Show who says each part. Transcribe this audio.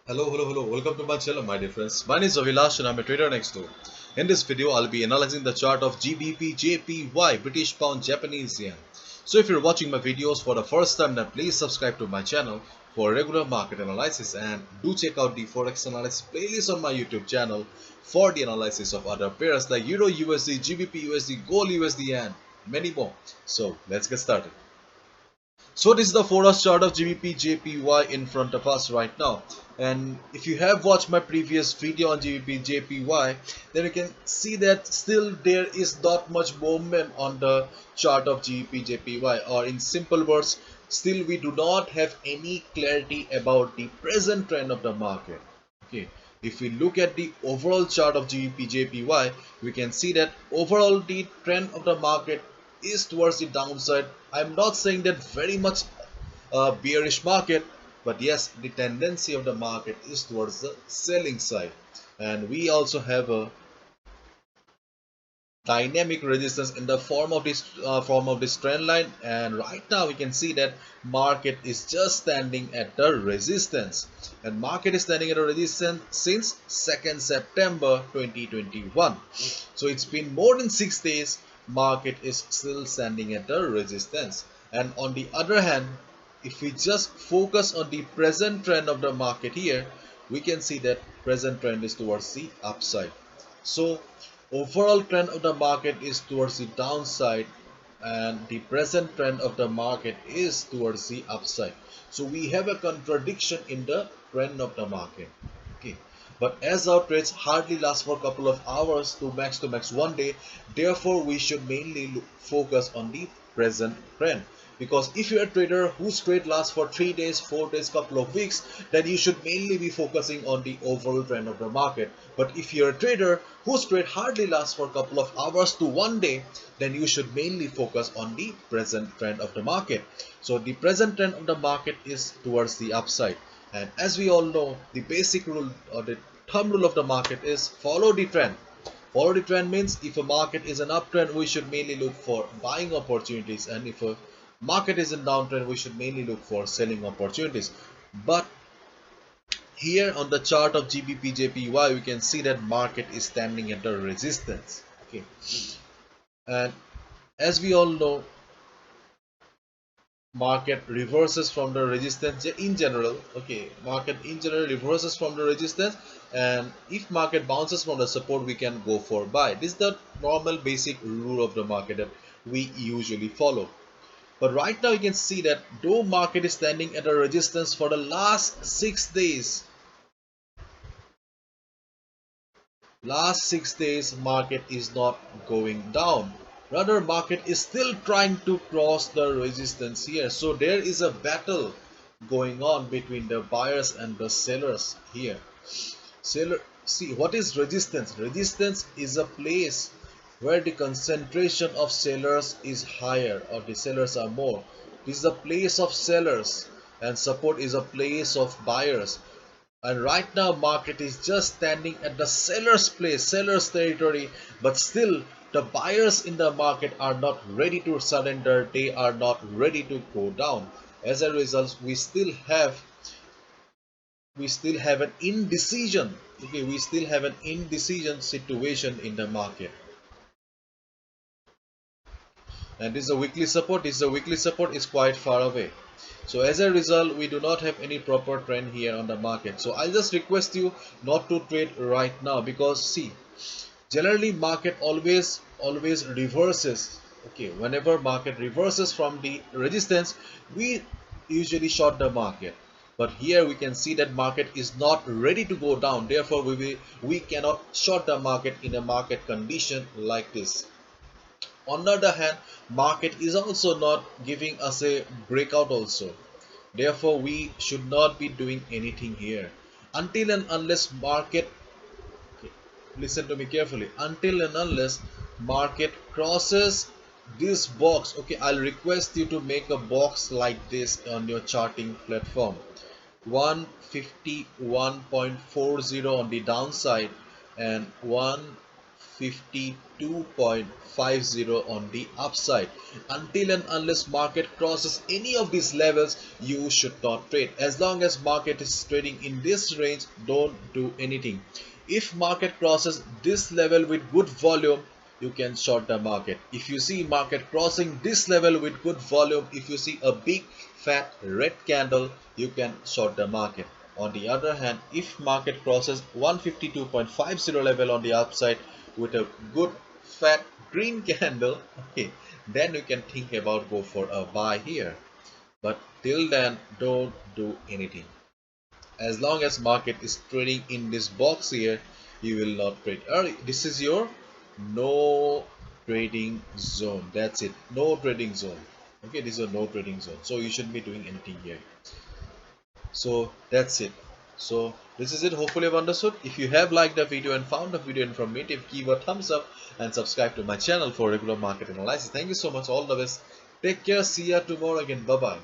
Speaker 1: Hello. Welcome to my channel, my dear friends. My name is Avilash and I'm a trader next door. In this video, I'll be analyzing the chart of GBPJPY, British Pound Japanese Yen. So if you're watching my videos for the first time, then please subscribe to my channel for regular market analysis and do check out the Forex Analysis playlist on my YouTube channel for the analysis of other pairs like Euro USD, GBP USD, Gold USD and many more. So let's get started. So this is the Forex chart of GBP JPY in front of us right now. And if you have watched my previous video on GBP JPY, then you can see that still there is not much movement on the chart of GBP JPY, or in simple words, still we do not have any clarity about the present trend of the market. Okay. If we look at the overall chart of GBP JPY, we can see that overall the trend of the market is towards the downside. I'm not saying that very much bearish market, but yes, the tendency of the market is towards the selling side. And we also have a dynamic resistance in the form of this trend line, and right now we can see that market is just standing at the resistance, and market is standing at a resistance since 2nd September 2021. So it's been more than 6 days. Market is still standing at the resistance. And on the other hand, if we just focus on the present trend of the market here, we can see that present trend is towards the upside. So overall trend of the market is towards the downside, and the present trend of the market is towards the upside. So we have a contradiction in the trend of the market. Okay. But as our trades hardly last for a couple of hours to max 1 day, therefore we should mainly focus on the present trend. Because if you're a trader whose trade lasts for 3 days, 4 days, couple of weeks, then you should mainly be focusing on the overall trend of the market. But if you're a trader whose trade hardly lasts for a couple of hours to 1 day, then you should mainly focus on the present trend of the market. So the present trend of the market is towards the upside. And as we all know, the basic rule or the thumb rule of the market is follow the trend. Follow the trend means if a market is an uptrend, we should mainly look for buying opportunities, and if a market is in downtrend, we should mainly look for selling opportunities. But here on the chart of GBPJPY, we can see that market is standing at a resistance. Okay, and as we all know, market reverses from the resistance in general. Okay, market in general reverses from the resistance, and if market bounces from the support, we can go for buy. This is the normal basic rule of the market that we usually follow. But right now you can see that though market is standing at a resistance for the last 6 days, market is not going down. Rather, market is still trying to cross the resistance here. So there is a battle going on between the buyers and the sellers here. See, what is resistance? Resistance is a place where the concentration of sellers is higher, or the sellers are more. This is a place of sellers, and support is a place of buyers. And right now market is just standing at the seller's place, seller's territory, but still the buyers in the market are not ready to surrender. They are not ready to go down. As a result, we still have an indecision. Okay, we still have an indecision situation in the market. And this is a weekly support. Is quite far away. So as a result, we do not have any proper trend here on the market. So I'll just request you not to trade right now, because see, generally market always reverses. Okay, whenever market reverses from the resistance, we usually short the market. But here we can see that market is not ready to go down. Therefore, we cannot short the market in a market condition like this. On the other hand, market is also not giving us a breakout also. Therefore, we should not be doing anything here until and unless market, listen to me carefully, until and unless market crosses this box. Okay, I'll request you to make a box like this on your charting platform. 151.40 on the downside and 1 152.50 on the upside. Until and unless market crosses any of these levels, you should not trade. As long as market is trading in this range, don't do anything. If market crosses this level with good volume, you can short the market. If you see market crossing this level with good volume, if you see a big fat red candle, you can short the market. On the other hand, if market crosses 152.50 level on the upside with a good fat green candle, okay, then you can think about go for a buy here. But till then, don't do anything. As long as market is trading in this box here, you will not trade. This is your no trading zone. That's it, no trading zone. Okay, this is a no trading zone, so you shouldn't be doing anything here. So that's it. So this is it. Hopefully you've understood. If you have liked the video and found the video informative, give a thumbs up and subscribe to my channel for regular market analysis. Thank you so much. All the best. Take care. See ya tomorrow again. Bye bye.